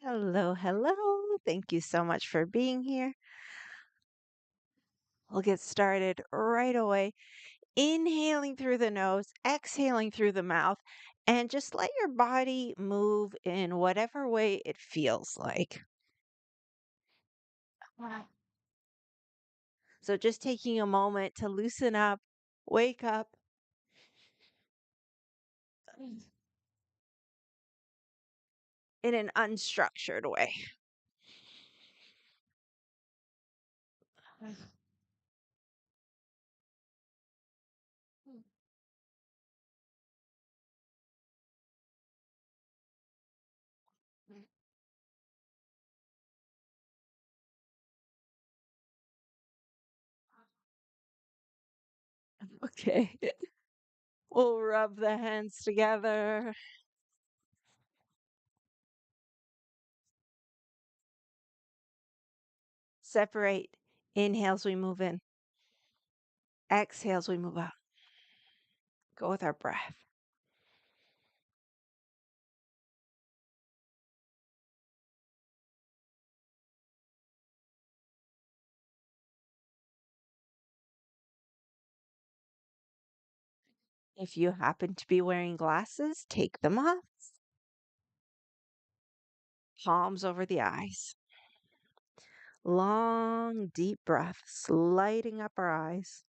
Hello, hello. Thank you so much for being here. We'll get started right away. Inhaling through the nose, exhaling through the mouth, and just let your body move in whatever way it feels like. Wow. So, just taking a moment to loosen up, wake up in an unstructured way. Okay. We'll rub the hands together, separate. Inhales, we move in. Exhales, we move out. Go with our breath. If you happen to be wearing glasses, take them off. Palms over the eyes. Long, deep breaths, lighting up our eyes.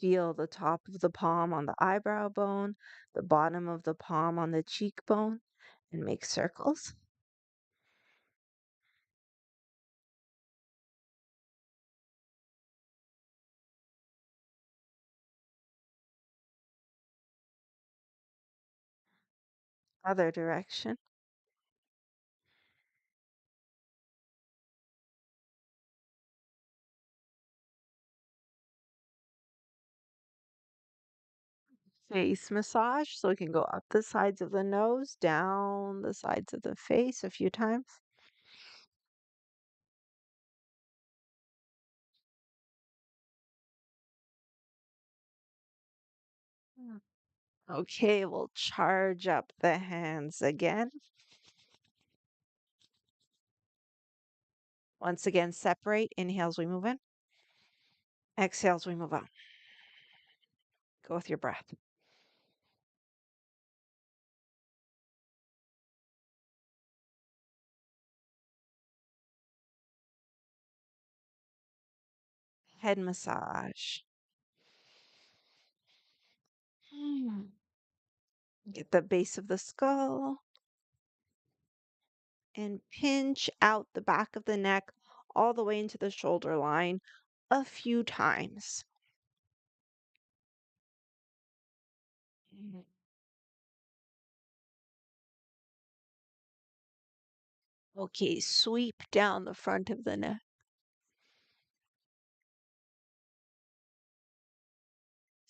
Feel the top of the palm on the eyebrow bone, the bottom of the palm on the cheekbone, and make circles. Other direction. Face massage, so we can go up the sides of the nose, down the sides of the face a few times. Mm. Okay, we'll charge up the hands again. Once again, separate. Inhales, we move in. Exhales, we move out. Go with your breath. Head massage. Mm. Get the base of the skull and pinch out the back of the neck all the way into the shoulder line a few times. Mhm. Okay, sweep down the front of the neck.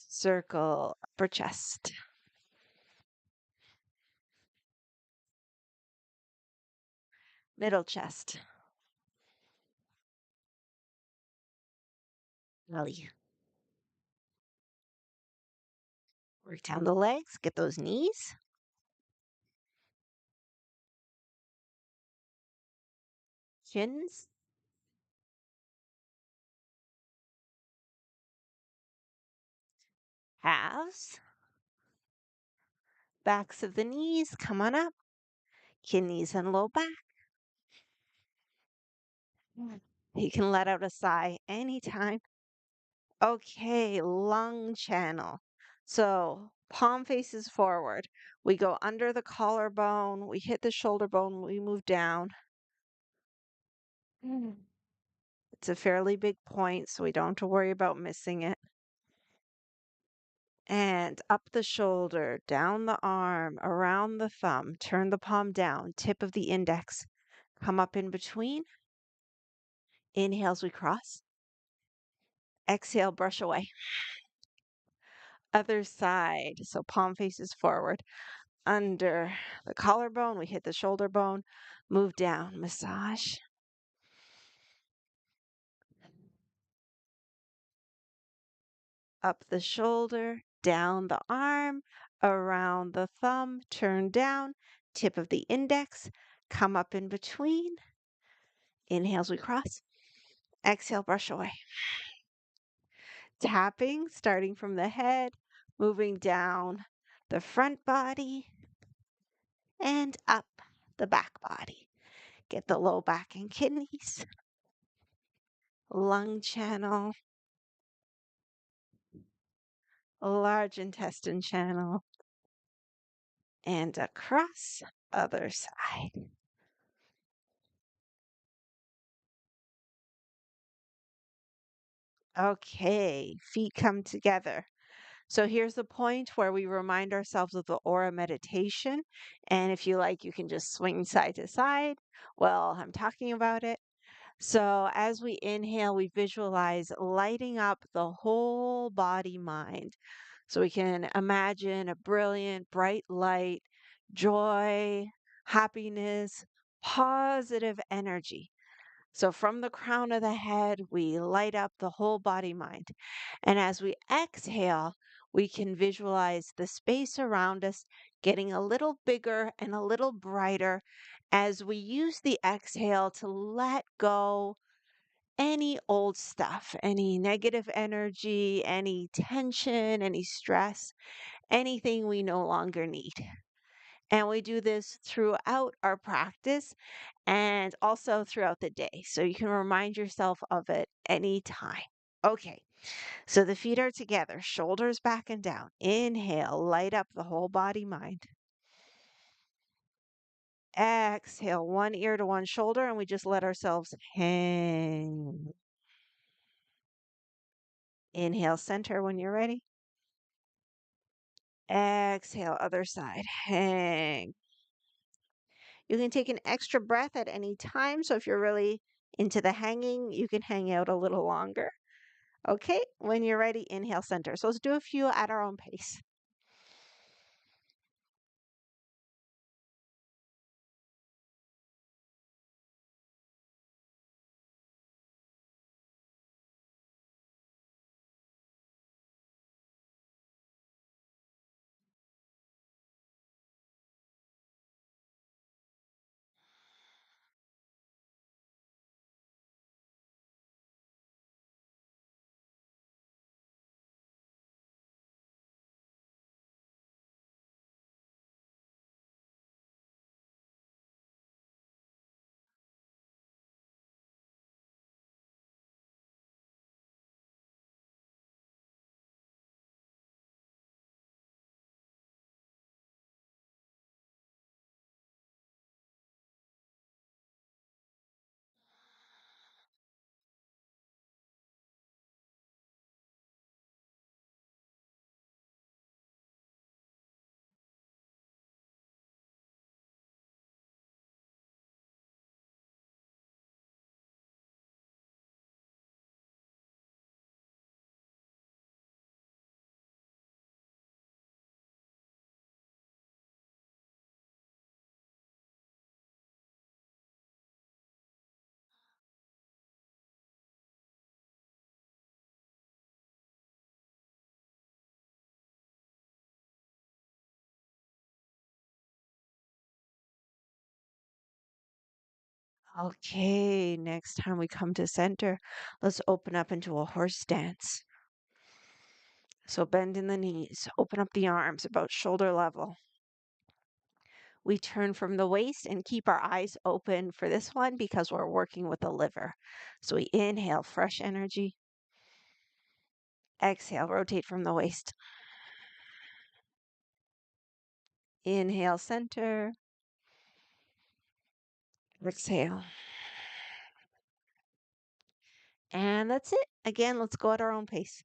Circle upper chest, middle chest, belly. Work down the legs, get those knees, shins, calves, backs of the knees, come on up, kidneys and low back. Mm. You can let out a sigh anytime. Okay, lung channel. So palm faces forward. We go under the collarbone, we hit the shoulder bone, we move down. Mm. It's a fairly big point, so we don't have to worry about missing it. And up the shoulder, down the arm, around the thumb, turn the palm down, tip of the index, come up in between. Inhales, we cross. Exhale, brush away. Other side. So palm faces forward. Under the collarbone, we hit the shoulder bone. Move down. Massage. Up the shoulder, down the arm, around the thumb, turn down, tip of the index, come up in between. Inhales, we cross. Exhale, brush away. Tapping, starting from the head, moving down the front body and up the back body. Get the low back and kidneys, lung channel, large intestine channel, and across other side. Okay, feet come together. So here's the point where we remind ourselves of the aura meditation. And if you like, you can just swing side to side while I'm talking about it. So as we inhale, we visualize lighting up the whole body mind. So we can imagine a brilliant, bright light, joy, happiness, positive energy. So from the crown of the head, we light up the whole body mind. And as we exhale, we can visualize the space around us getting a little bigger and a little brighter as we use the exhale to let go any old stuff, any negative energy, any tension, any stress, anything we no longer need. And we do this throughout our practice and also throughout the day. So you can remind yourself of it anytime. Okay, so the feet are together, shoulders back and down. Inhale, light up the whole body mind. Exhale, one ear to one shoulder, and we just let ourselves hang. Inhale, center when you're ready. Exhale, other side. Hang. You can take an extra breath at any time. So if you're really into the hanging, you can hang out a little longer. Okay, when you're ready, inhale, center. So let's do a few at our own pace. Okay, next time we come to center, let's open up into a horse stance. So bend in the knees, open up the arms about shoulder level. We turn from the waist and keep our eyes open for this one because we're working with the liver. So we inhale fresh energy. Exhale, rotate from the waist. Inhale, center. Exhale. And that's it. Again, let's go at our own pace.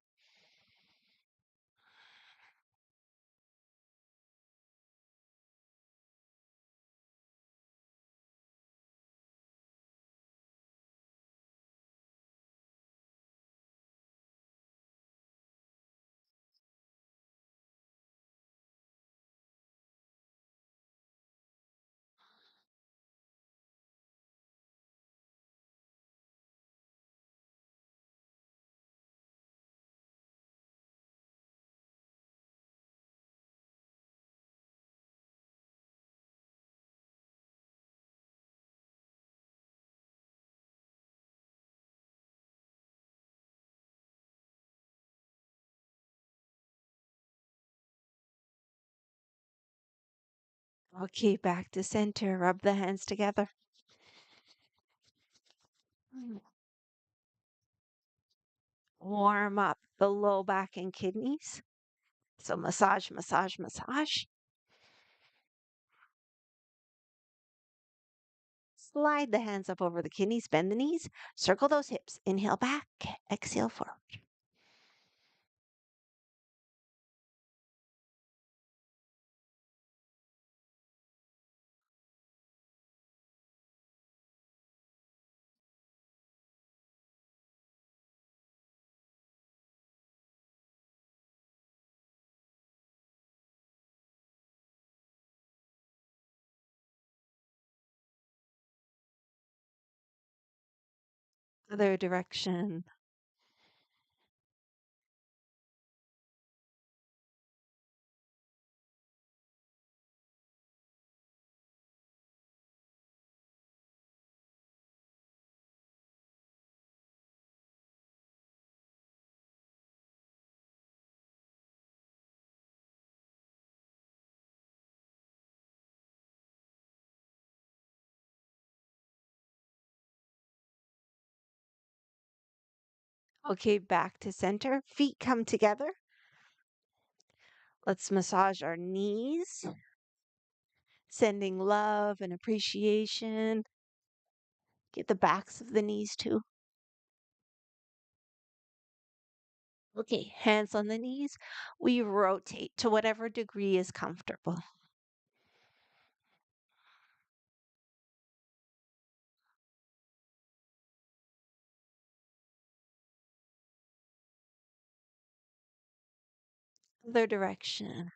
Okay, back to center. Rub the hands together. Mm. Warm up the low back and kidneys. So massage, massage, massage. Slide the hands up over the kidneys, bend the knees, circle those hips. Inhale back, exhale forward. Other direction. Okay, back to center. Feet come together. Let's massage our knees, sending love and appreciation. Get the backs of the knees too. Okay, hands on the knees. We rotate to whatever degree is comfortable. Other direction.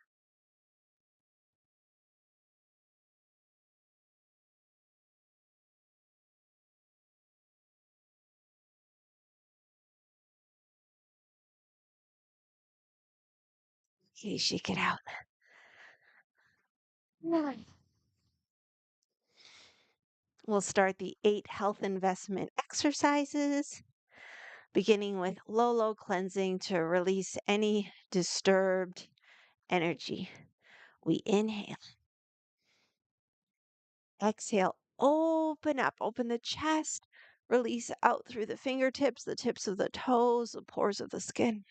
Okay, shake it out. Nice. We'll start the 8 health investment exercises, beginning with low cleansing to release any disturbed energy. We inhale, exhale, open the chest, release out through the fingertips, the tips of the toes, the pores of the skin.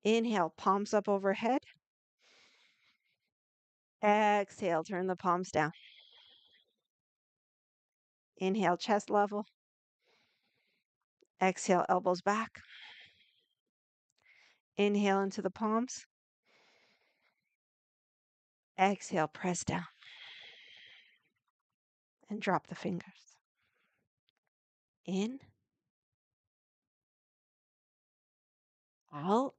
Inhale, palms up overhead. Exhale, turn the palms down. Inhale, chest level. Exhale, elbows back. Inhale into the palms. Exhale, press down and drop the fingers. In, out.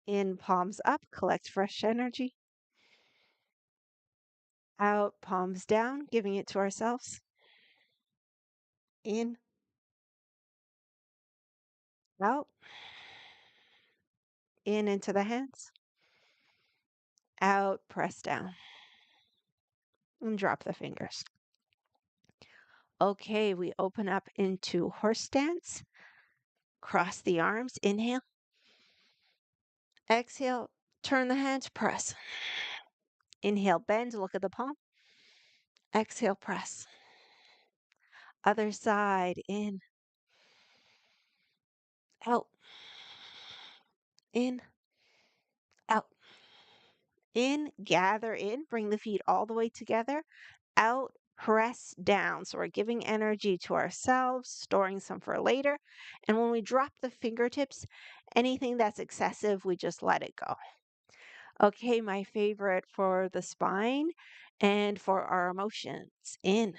In, palms up, collect fresh energy. Out, palms down, giving it to ourselves. In, out. In into the hands. Out, press down. And drop the fingers. Okay, we open up into horse stance. Cross the arms. Inhale. Exhale, turn the hands, press. Inhale, bend, look at the palm. Exhale, press. Other side, in, out, in, out, in, gather in, bring the feet all the way together, out, press down. So we're giving energy to ourselves, storing some for later. And when we drop the fingertips, anything that's excessive, we just let it go. Okay, my favorite for the spine and for our emotions. In,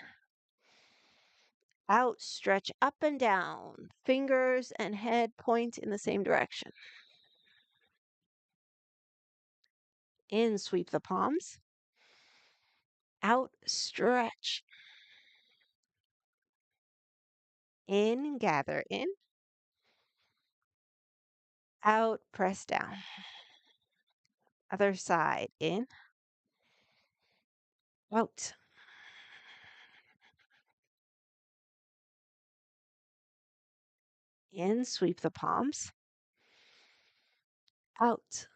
out, stretch up and down. Fingers and head point in the same direction. In, sweep the palms. Out, stretch. In, gather in. Out, press down. Other side, in. Out. In, sweep the palms. Out.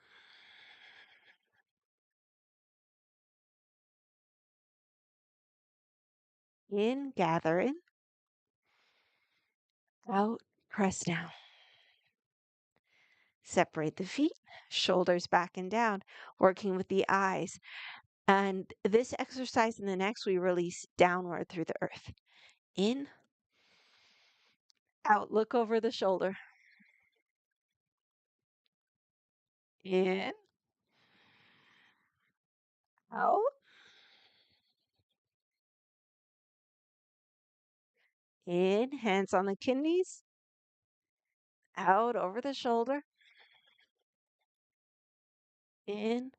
In, gather in. Out, press down. Separate the feet, shoulders back and down, working with the eyes. And this exercise and the next, we release downward through the earth. In, out, look over the shoulder. In, out, in, hands on the kidneys, out over the shoulder. In,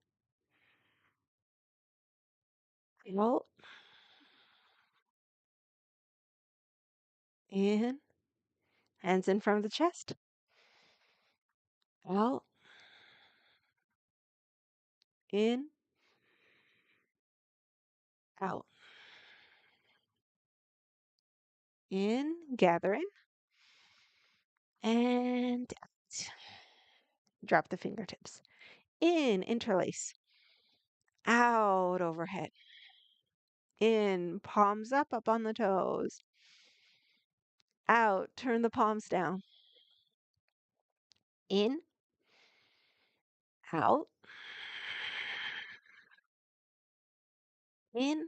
out, in, hands in front of the chest. Out, in, out. In, gather in, and out. Drop the fingertips. In, interlace. Out, overhead. In, palms up on the toes. Out, turn the palms down. In, out. In,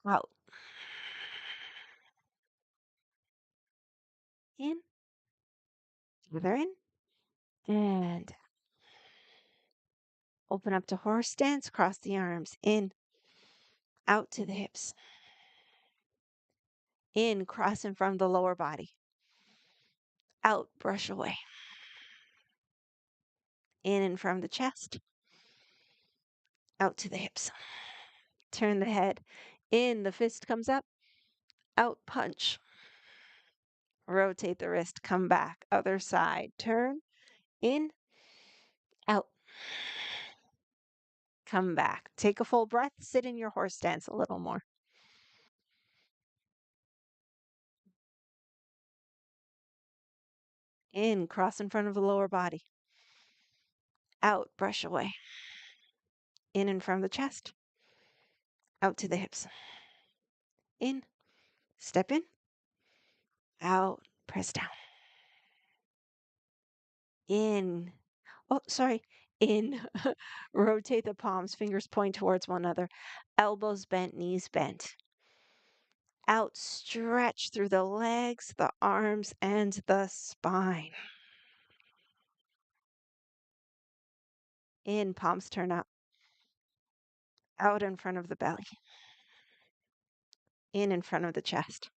out. In, gather in, and open up to horse stance, cross the arms. In, out to the hips. In, cross in front of the lower body. Out, brush away. In front of the chest. Out to the hips. Turn the head. In, the fist comes up. Out, punch. Rotate the wrist, come back. Other side, turn. In, out. Come back. Take a full breath. Sit in your horse stance a little more. In, cross in front of the lower body. Out, brush away. In front of the chest. Out to the hips. In, step in. Out, press down. In. Oh, sorry. In. Rotate the palms, fingers point towards one another. Elbows bent, knees bent. Out, stretch through the legs, the arms, and the spine. In, palms turn up. Out in front of the belly. In front of the chest.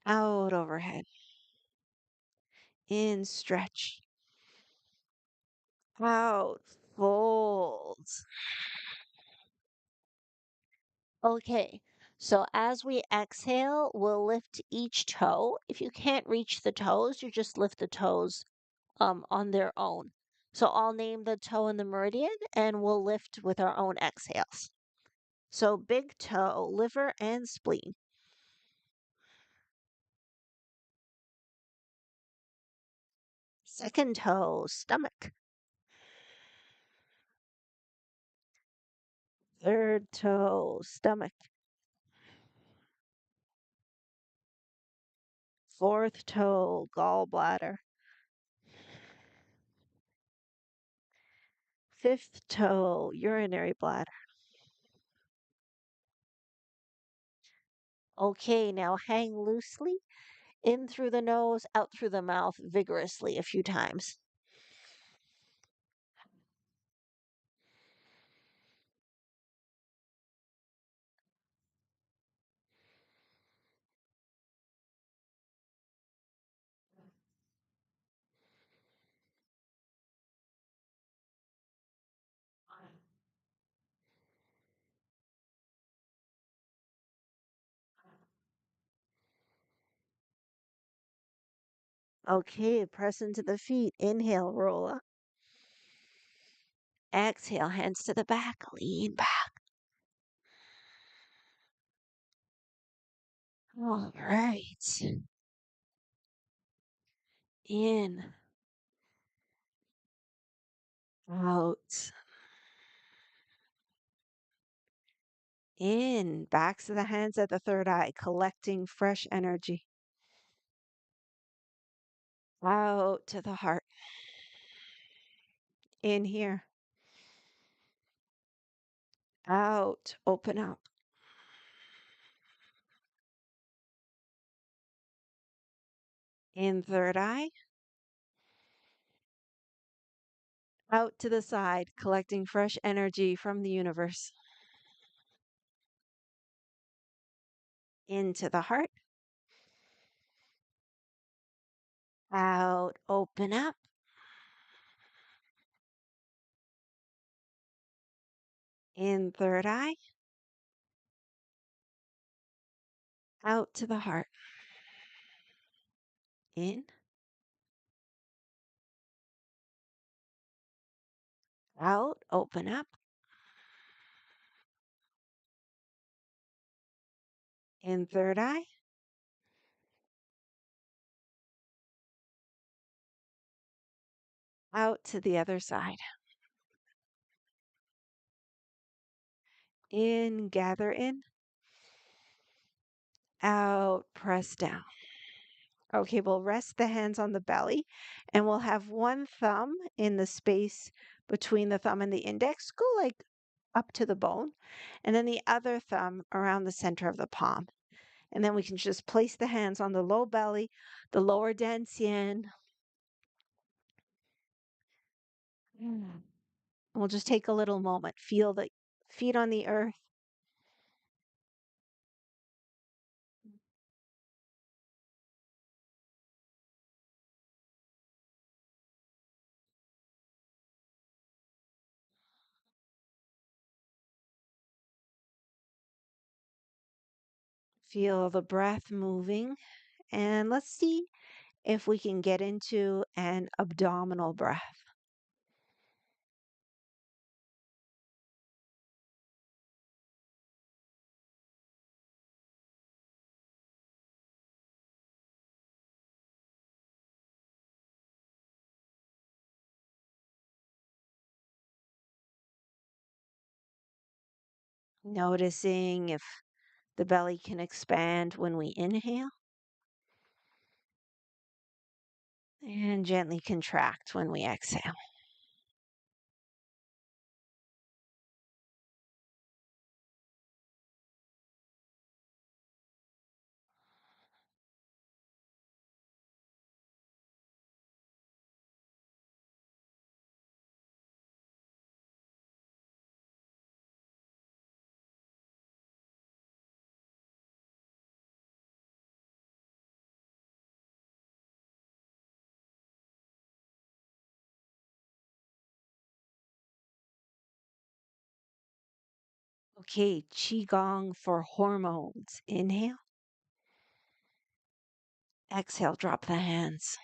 Out overhead. In, stretch. Out, fold. Okay, so as we exhale, we'll lift each toe. If you can't reach the toes, you just lift the toes on their own. So I'll name the toe in the meridian and we'll lift with our own exhales. So big toe, liver and spleen. Second toe, stomach. Third toe, stomach. Fourth toe, gallbladder. Fifth toe, urinary bladder. Okay, now hang loosely, in through the nose, out through the mouth vigorously a few times. Okay, press into the feet. Inhale, roll up. Exhale, hands to the back, lean back. All right. In, Out. In. Backs of the hands at the third eye, collecting fresh energy. Out to the heart. In here. Out. Open up. In third eye. Out to the side, collecting fresh energy from the universe. Into the heart. Out. Open up. In third eye. Out to the heart. In. Out. Open up. In third eye. Out to the other side. In. Gather in. Out. Press down. Okay, we'll rest the hands on the belly and we'll have one thumb in the space between the thumb and the index. Go like up to the bone. And then the other thumb around the center of the palm. And then we can just place the hands on the low belly, the lower dantian. Mm. We'll just take a little moment. Feel the feet on the earth. Feel the breath moving. And let's see if we can get into an abdominal breath. Noticing if the belly can expand when we inhale and gently contract when we exhale. Okay, Qi Gong for hormones. Inhale, exhale, drop the hands.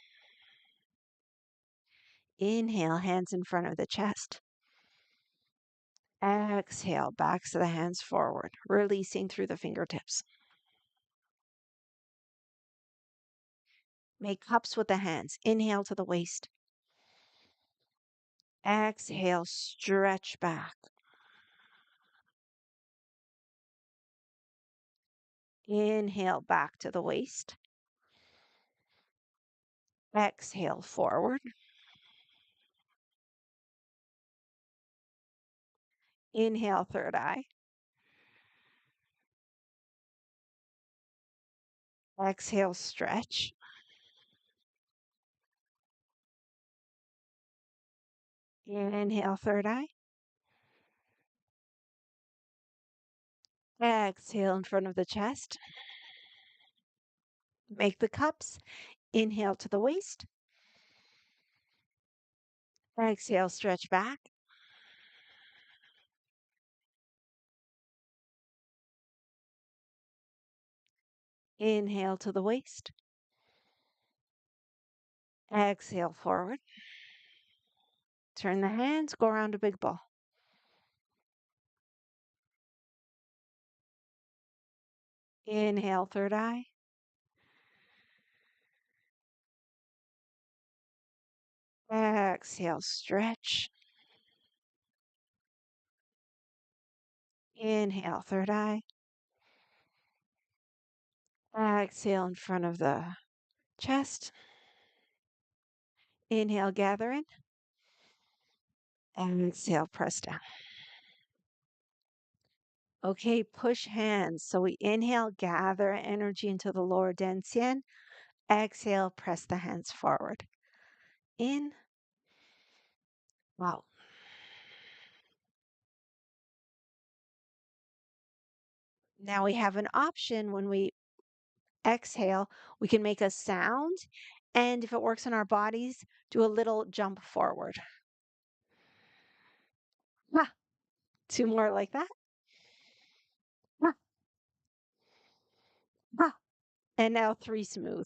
Inhale, hands in front of the chest. Exhale, backs of the hands forward, releasing through the fingertips. Make cups with the hands. Inhale to the waist. Exhale, stretch back. Inhale, back to the waist. Exhale, forward. Inhale, third eye. Exhale, stretch. Inhale, third eye. Exhale in front of the chest. Make the cups. Inhale to the waist. Exhale, stretch back. Inhale to the waist. Exhale, forward. Turn the hands, go around a big ball. Inhale, third eye. Exhale, stretch. Inhale, third eye. Exhale in front of the chest. Inhale, gather in. Exhale, press down. Okay, push hands. So we inhale, gather energy into the lower dantian. Exhale, press the hands forward. In, out. Now we have an option when we exhale, we can make a sound. And if it works in our bodies, do a little jump forward. Ah, two more like that. Ah, ah. And now three smooth.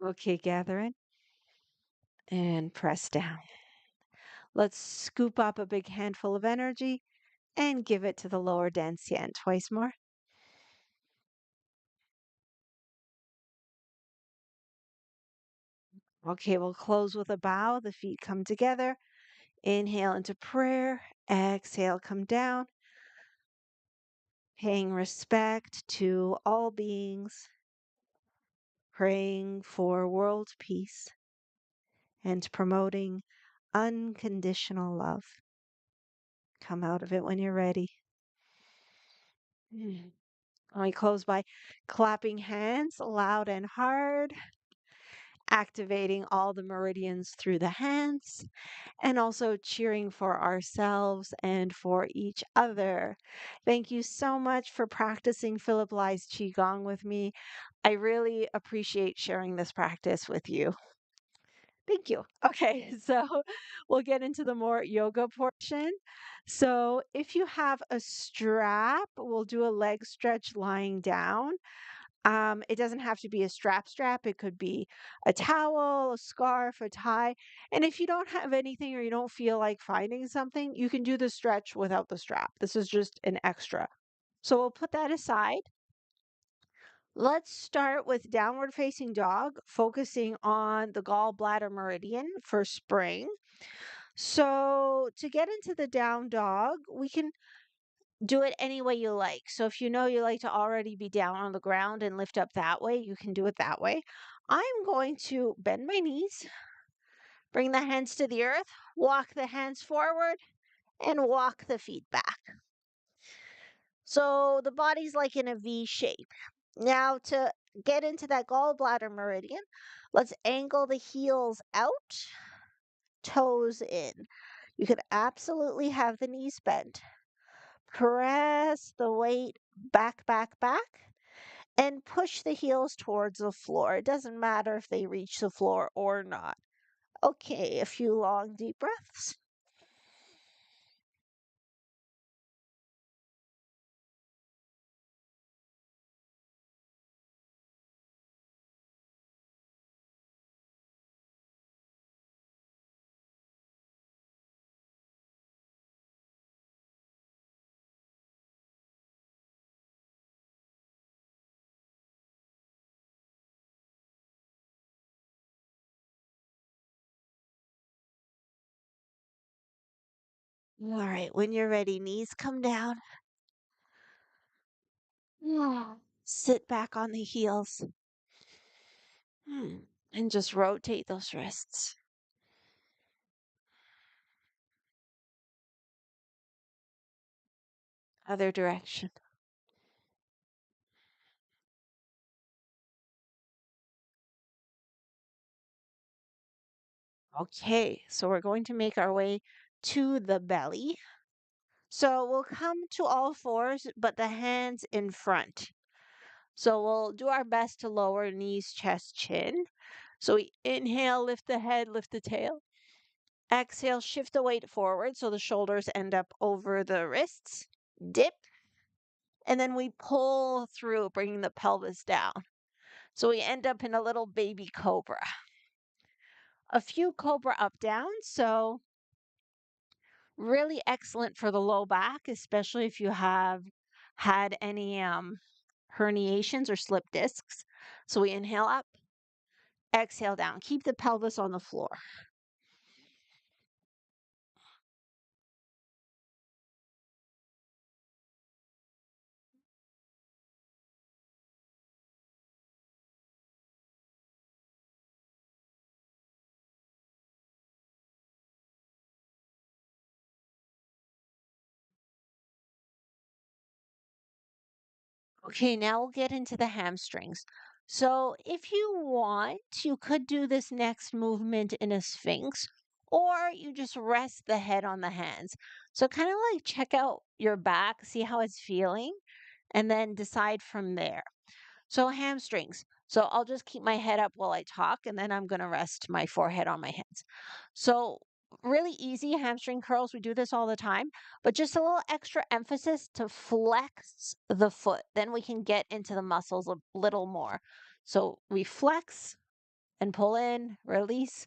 Okay, gather in and press down. Let's scoop up a big handful of energy and give it to the lower dantian. Twice more. Okay, we'll close with a bow. The feet come together. Inhale into prayer. Exhale, come down. Paying respect to all beings. Praying for world peace and promoting unconditional love. Come out of it when you're ready. Mm. We close by clapping hands loud and hard, activating all the meridians through the hands, and also cheering for ourselves and for each other. Thank you so much for practicing Philip Lai's Qigong with me. I really appreciate sharing this practice with you. Thank you. Okay, so we'll get into the more yoga portion. So if you have a strap, we'll do a leg stretch lying down. It doesn't have to be a strap. It could be a towel, a scarf, a tie. And if you don't have anything or you don't feel like finding something, you can do the stretch without the strap. This is just an extra. So we'll put that aside. Let's start with downward facing dog, focusing on the gallbladder meridian for spring. So, to get into the down dog, we can do it any way you like. So, if you know you like to already be down on the ground and lift up that way, you can do it that way. I'm going to bend my knees, bring the hands to the earth, walk the hands forward, and walk the feet back. So, the body's like in a V shape. Now, to get into that gallbladder meridian, let's angle the heels out, toes in. You could absolutely have the knees bent. Press the weight back, and push the heels towards the floor. It doesn't matter if they reach the floor or not. Okay, a few long, deep breaths. All right, when you're ready, knees come down. Sit back on the heels. And just rotate those wrists. Other direction. Okay, so we're going to make our way to the belly. So we'll come to all fours, but the hands in front. So we'll do our best to lower knees, chest, chin. So we inhale, lift the head, lift the tail. Exhale, shift the weight forward so the shoulders end up over the wrists. Dip. And then we pull through, bringing the pelvis down. So we end up in a little baby cobra. A few cobra up downs. So really excellent for the low back, especially if you have had any herniations or slip discs. So we inhale up, exhale down. Keep the pelvis on the floor. Okay, now we'll get into the hamstrings. So, if you want, you could do this next movement in a sphinx, or you just rest the head on the hands. So, kind of like check out your back, see how it's feeling, and then decide from there. So hamstrings. So I'll just keep my head up while I talk, and then I'm going to rest my forehead on my hands. So really easy hamstring curls. We do this all the time, but just a little extra emphasis to flex the foot. Then we can get into the muscles a little more. So we flex and pull in, release,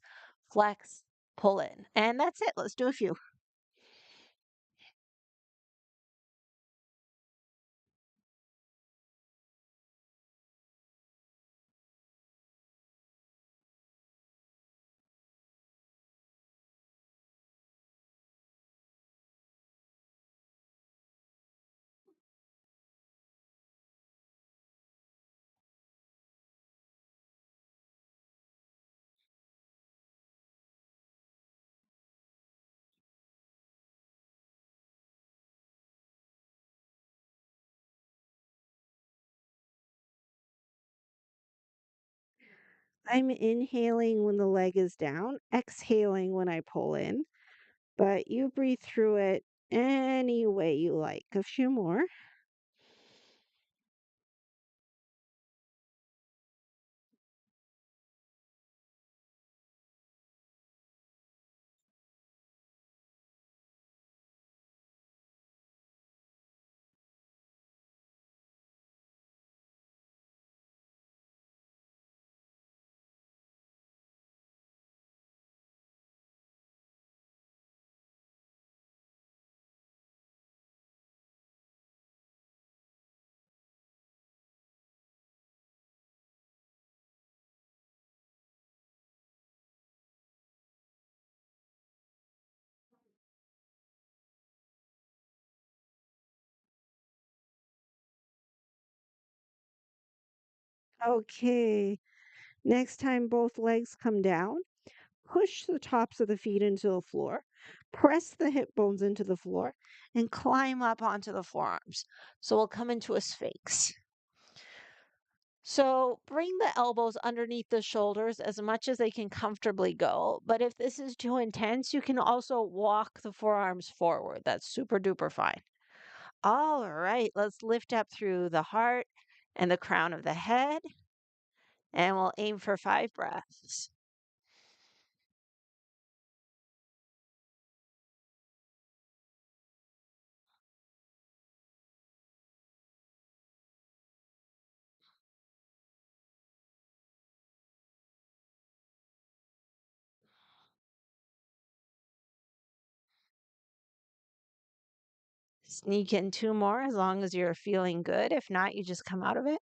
flex, pull in. And that's it. Let's do a few. I'm inhaling when the leg is down, exhaling when I pull in, but you breathe through it any way you like. A few more. Okay. Next time both legs come down, push the tops of the feet into the floor, press the hip bones into the floor, and climb up onto the forearms. So we'll come into a sphinx. So bring the elbows underneath the shoulders as much as they can comfortably go. But if this is too intense, you can also walk the forearms forward. That's super duper fine. All right, let's lift up through the heart and the crown of the head, and we'll aim for 5 breaths. Sneak in 2 more as long as you're feeling good. If not, you just come out of it.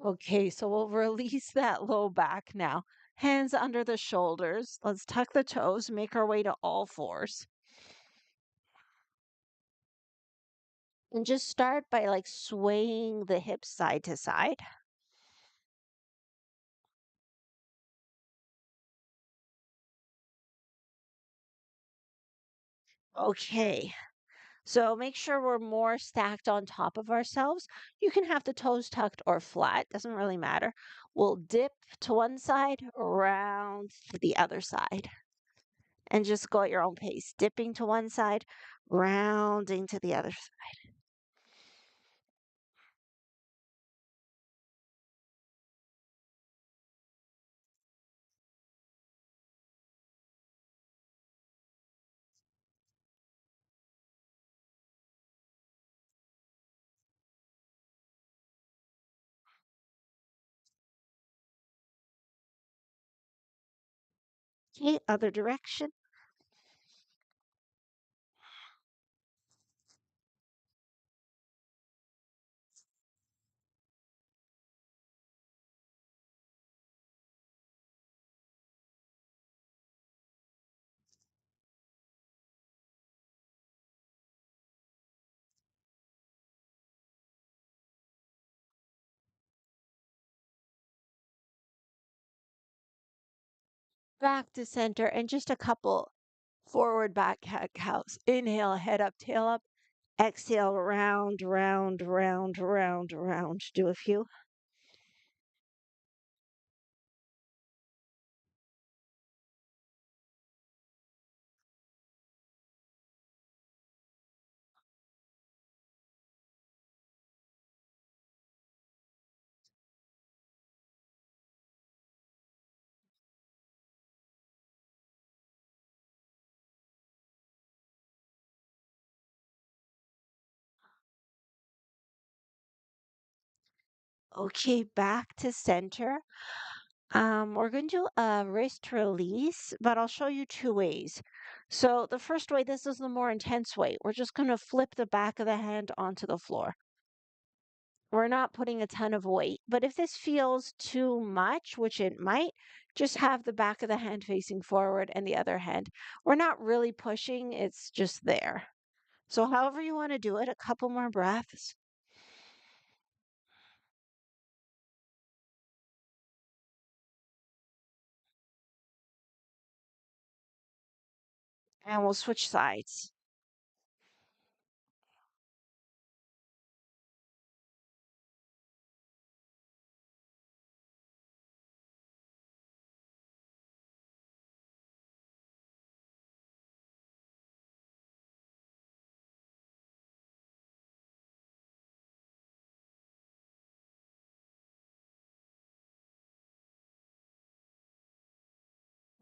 Okay, so we'll release that low back now. Hands under the shoulders. Let's tuck the toes, make our way to all fours. And just start by like swaying the hips side to side. Okay, so make sure we're more stacked on top of ourselves. You can have the toes tucked or flat, doesn't really matter. We'll dip to one side, round to the other side, and just go at your own pace, dipping to one side, rounding to the other side. Okay, other direction. back to center, and just a couple forward back cat cows. Inhale, head up, tail up. Exhale, round, round, round, round, round. Do a few. Okay, back to center. We're going to do a wrist release, but I'll show you two ways. So the first way, this is the more intense way. We're just going to flip the back of the hand onto the floor. We're not putting a ton of weight, but if this feels too much, which it might, just have the back of the hand facing forward and the other hand. We're not really pushing, it's just there. So however you want to do it, a couple more breaths. And we'll switch sides.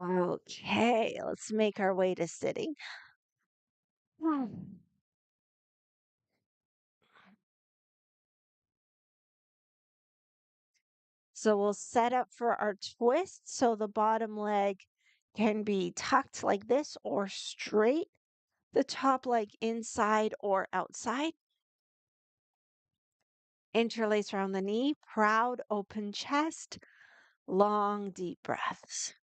Okay, let's make our way to sitting. So we'll set up for our twist so the bottom leg can be tucked like this or straight, the top leg inside or outside. Interlace around the knee, proud open chest, long deep breaths.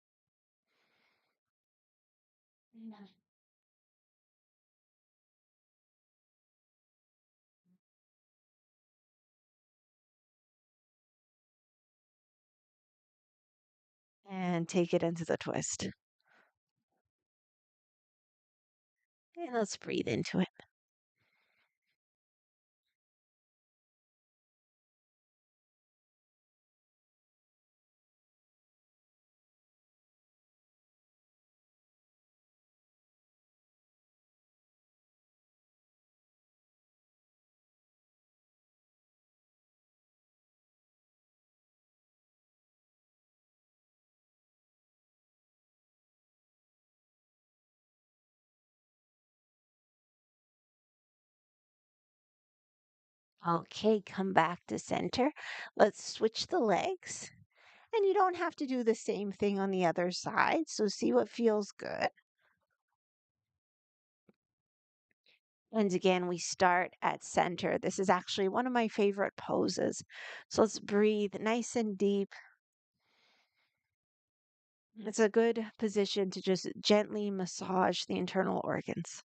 And take it into the twist. And let's breathe into it. Okay, come back to center. Let's switch the legs. And you don't have to do the same thing on the other side. So see what feels good. And again, we start at center. This is actually one of my favorite poses. So let's breathe nice and deep. It's a good position to just gently massage the internal organs.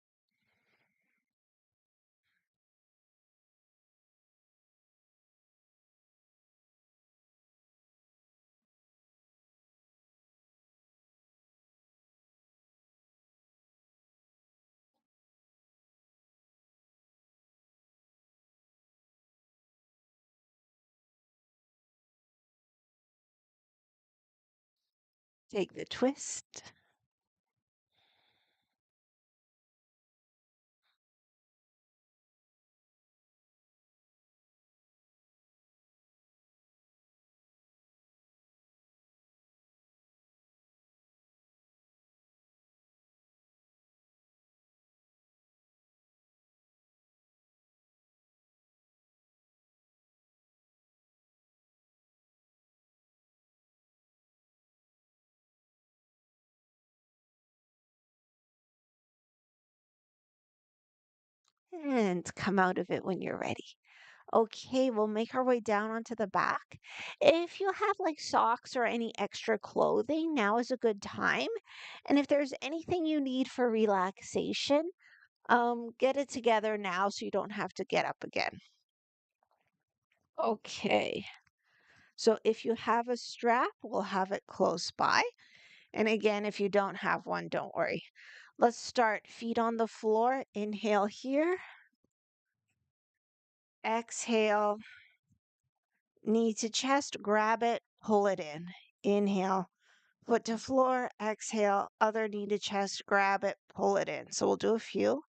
Take the twist. And come out of it when you're ready. Okay, we'll make our way down onto the back. If you have like socks or any extra clothing, now is a good time. And if there's anything you need for relaxation, get it together now so you don't have to get up again. Okay. So if you have a strap, we'll have it close by. And again, if you don't have one, don't worry. Let's start. Feet on the floor. Inhale here. Exhale. Knee to chest. Grab it. Pull it in. Inhale. Foot to floor. Exhale. Other knee to chest. Grab it. Pull it in. So we'll do a few.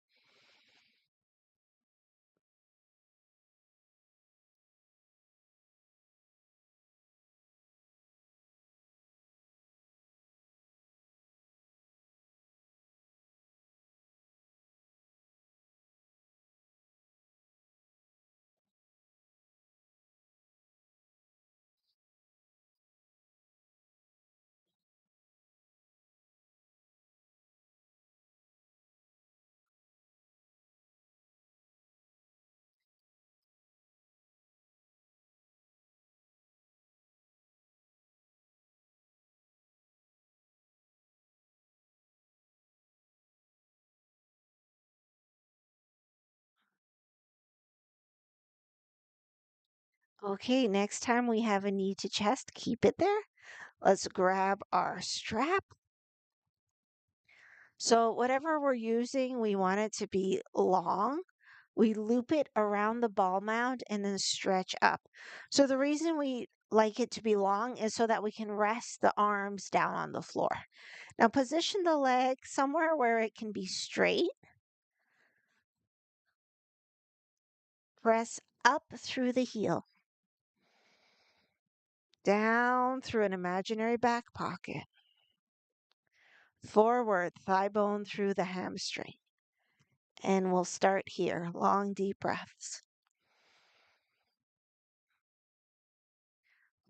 Okay, next time we have a knee to chest, keep it there. Let's grab our strap. So whatever we're using, we want it to be long. We loop it around the ball mound and then stretch up. So the reason we like it to be long is so that we can rest the arms down on the floor. Now position the leg somewhere where it can be straight. Press up through the heel, down through an imaginary back pocket, forward thigh bone through the hamstring. And we'll start here. Long, deep breaths.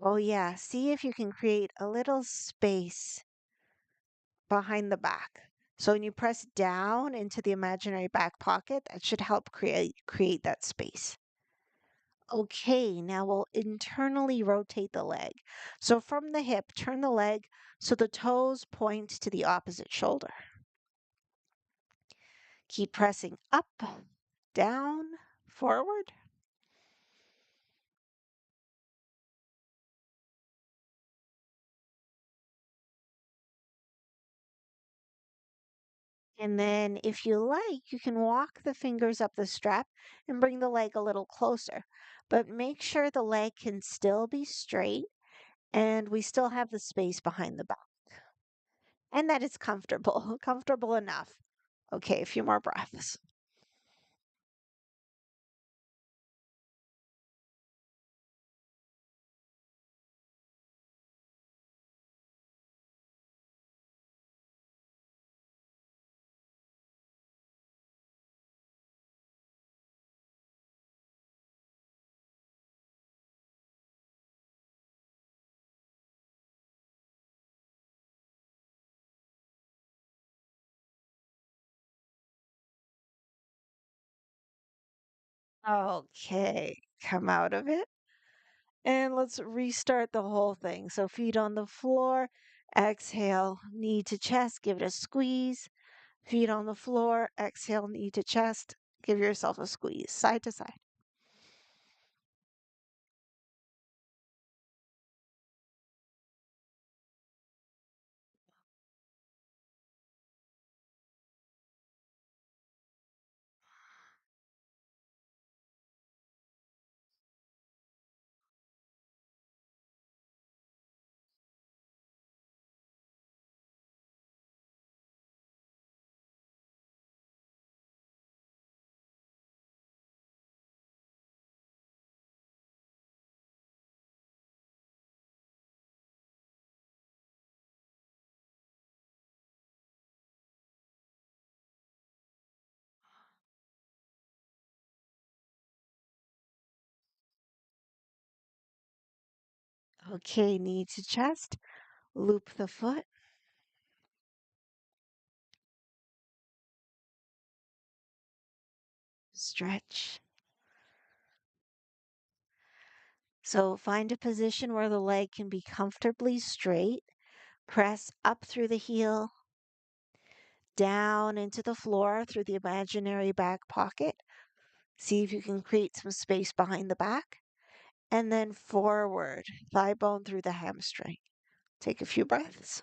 Oh, yeah. See if you can create a little space behind the back. So when you press down into the imaginary back pocket, that should help create that space. Okay, now we'll internally rotate the leg. So from the hip, turn the leg so the toes point to the opposite shoulder. Keep pressing up, down, forward. And then, if you like, you can walk the fingers up the strap and bring the leg a little closer. But make sure the leg can still be straight and we still have the space behind the back and that it's comfortable, comfortable enough. Okay, a few more breaths. Okay, come out of it. And let's restart the whole thing. So, feet on the floor, exhale, knee to chest, give it a squeeze. Feet on the floor, exhale, knee to chest, give yourself a squeeze, side to side. Okay, knee to chest, loop the foot, stretch. So find a position where the leg can be comfortably straight. Press up through the heel, down into the floor through the imaginary back pocket. See if you can create some space behind the back. And then forward, thigh bone through the hamstring. Take a few breaths.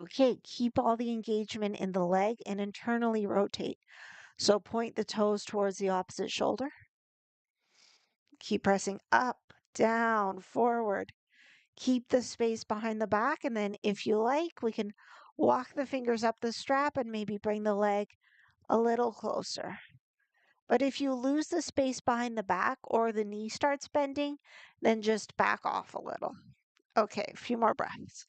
Okay, keep all the engagement in the leg and internally rotate. So point the toes towards the opposite shoulder. Keep pressing up, down, forward. Keep the space behind the back. And then, if you like, we can walk the fingers up the strap and maybe bring the leg a little closer. But if you lose the space behind the back or the knee starts bending, then just back off a little. Okay, a few more breaths.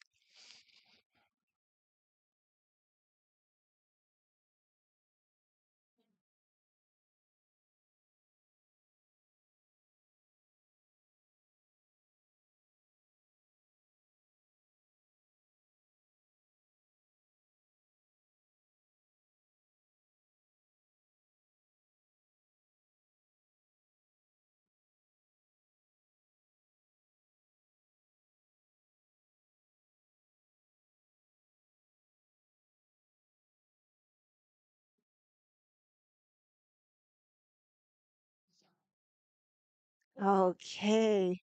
Okay,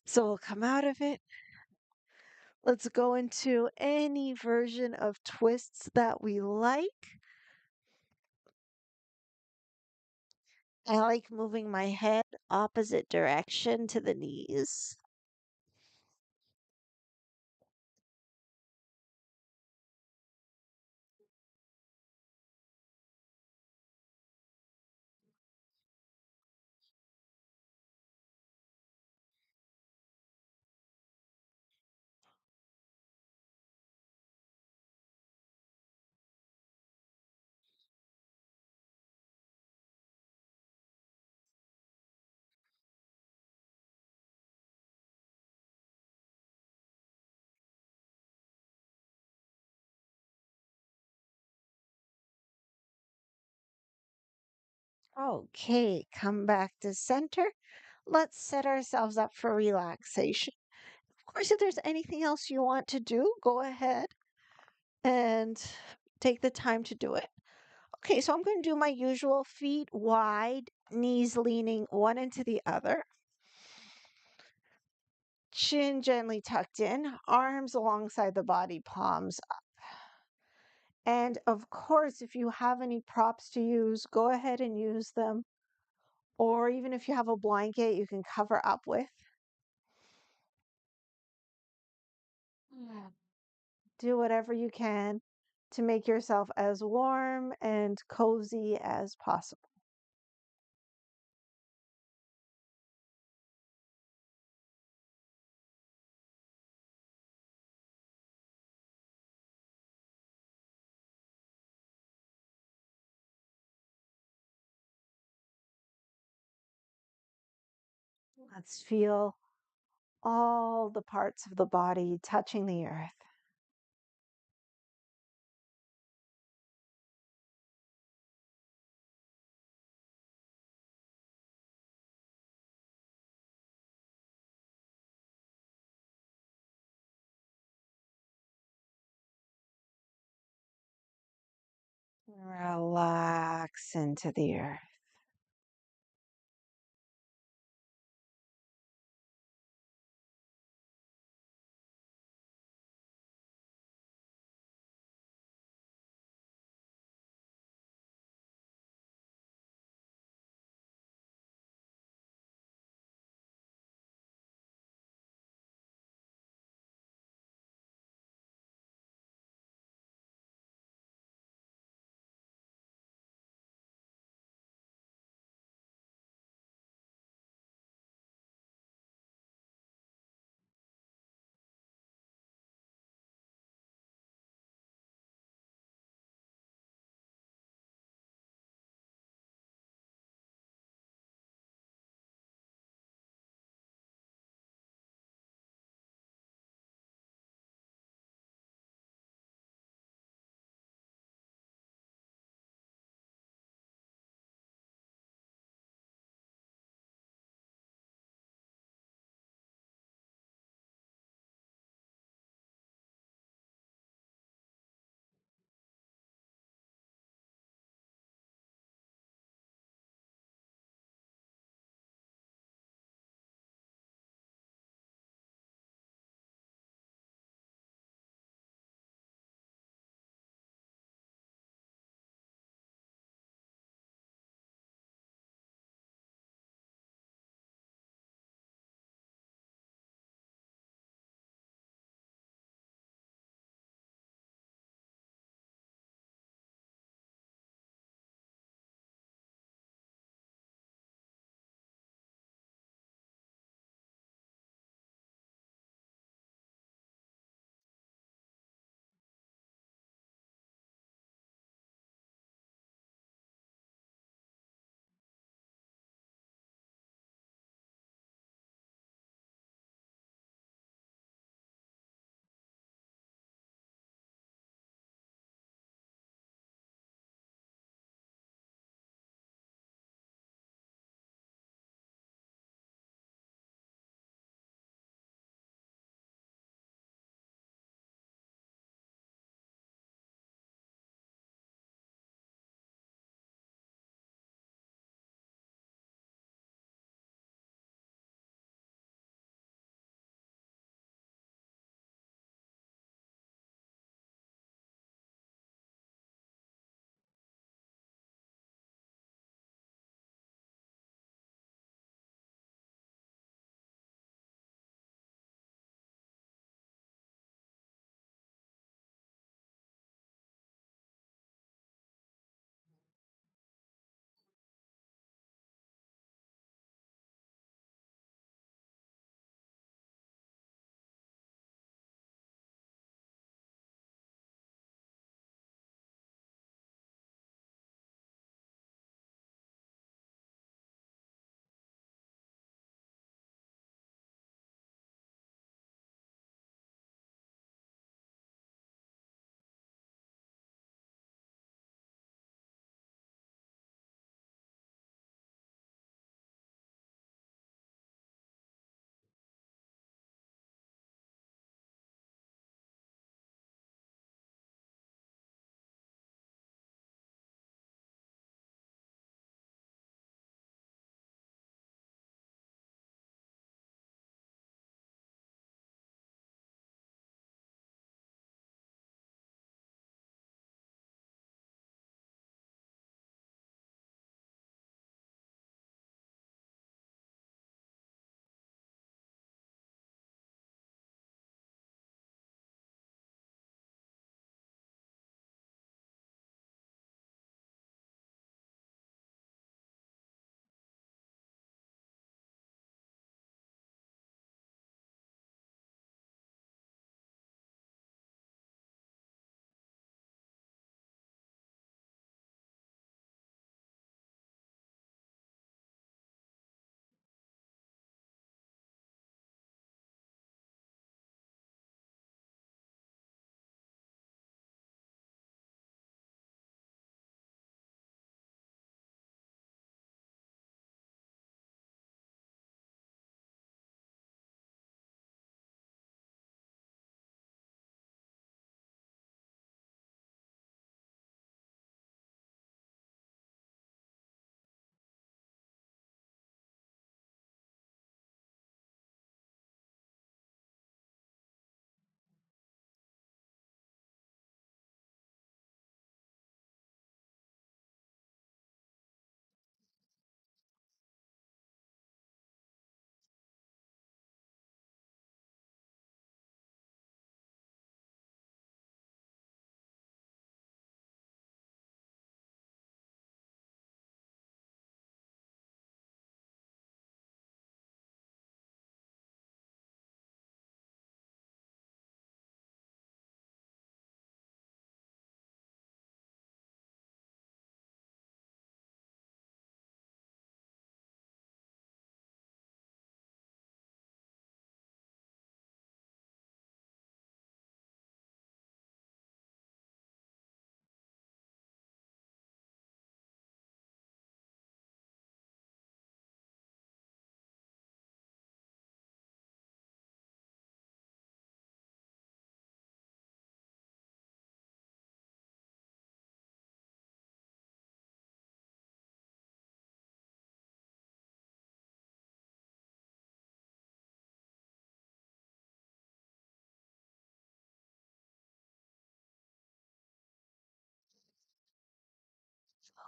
so we'll come out of it. Let's go into any version of twists that we like. I like moving my head opposite direction to the knees. Okay, come back to center. Let's set ourselves up for relaxation. Of course, if there's anything else you want to do, go ahead and take the time to do it. Okay, so I'm going to do my usual feet wide, knees leaning one into the other, chin gently tucked in, arms alongside the body, palms up. And of course, if you have any props to use, go ahead and use them. Or even if you have a blanket, you can cover up with. Yeah. Do whatever you can to make yourself as warm and cozy as possible. Let's feel all the parts of the body touching the earth. Relax into the earth.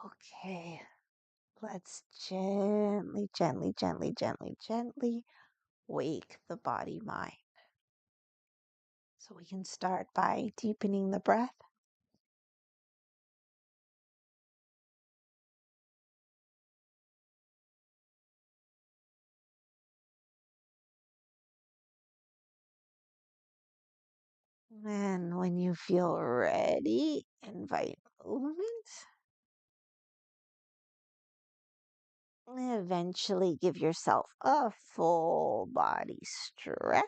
Okay, let's gently, gently, gently, gently, gently wake the body mind. So we can start by deepening the breath. And when you feel ready, invite movement. Eventually give yourself a full body stretch.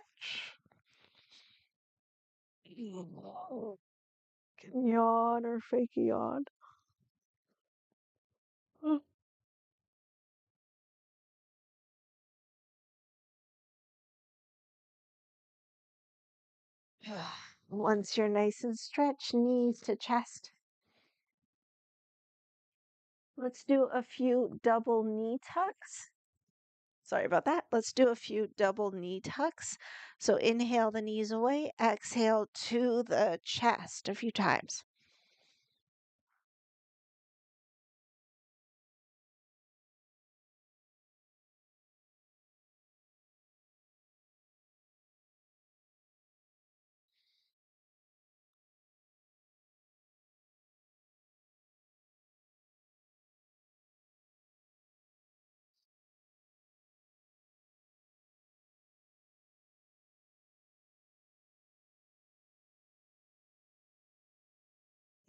Yawn or fake yawn. Once you're nice and stretched, knees to chest. Let's do a few double knee tucks. Sorry about that. Let's do a few double knee tucks. So inhale the knees away, exhale to the chest a few times.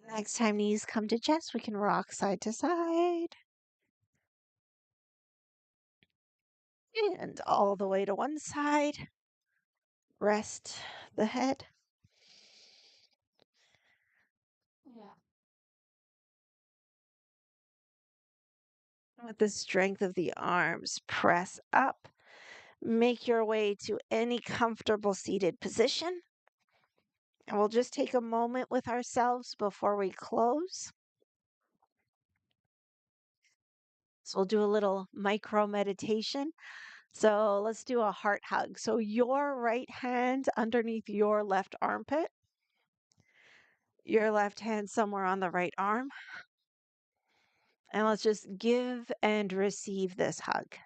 Next time knees come to chest, we can rock side to side. And all the way to one side. Rest the head. Yeah. With the strength of the arms, press up. Make your way to any comfortable seated position. And we'll just take a moment with ourselves before we close. So we'll do a little micro meditation. So let's do a heart hug. So your right hand underneath your left armpit, your left hand somewhere on the right arm. And let's just give and receive this hug.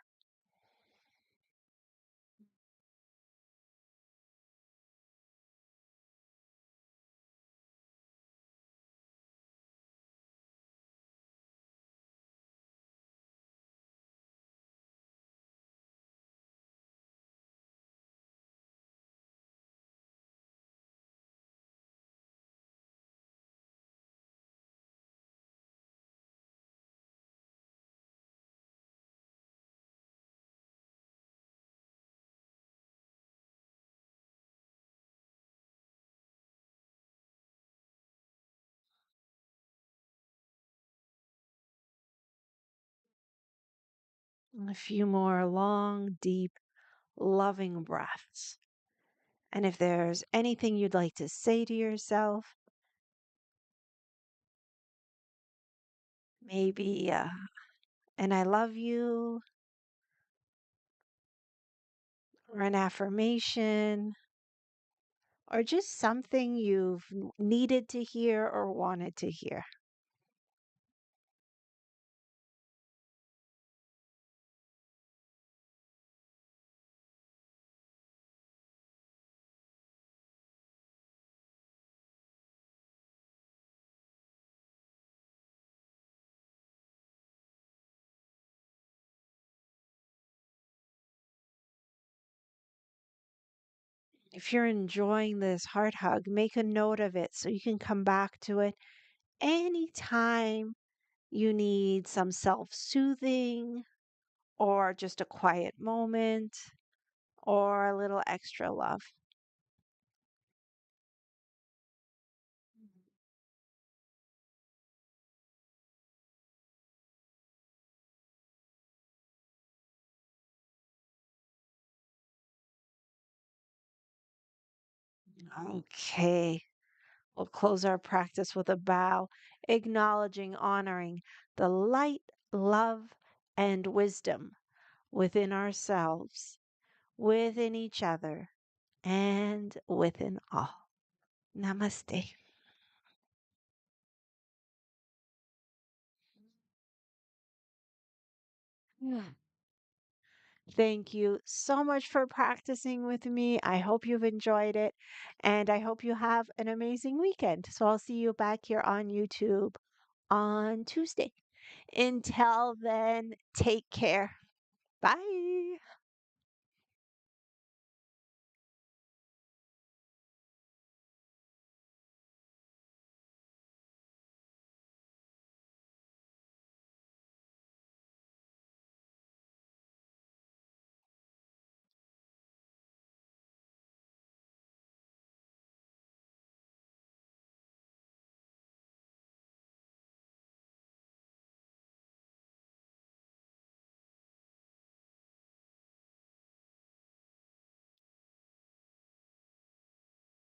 A few more long, deep, loving breaths. And if there's anything you'd like to say to yourself, maybe and I love you, or an affirmation, or just something you've needed to hear or wanted to hear. If you're enjoying this heart hug, make a note of it so you can come back to it anytime you need some self soothing or just a quiet moment or a little extra love. Okay, we'll close our practice with a bow, acknowledging, honoring the light, love, and wisdom within ourselves, within each other, and within all. Namaste. Yeah. Thank you so much for practicing with me. I hope you've enjoyed it and I hope you have an amazing weekend. So I'll see you back here on YouTube on Tuesday. Until then, take care. Bye.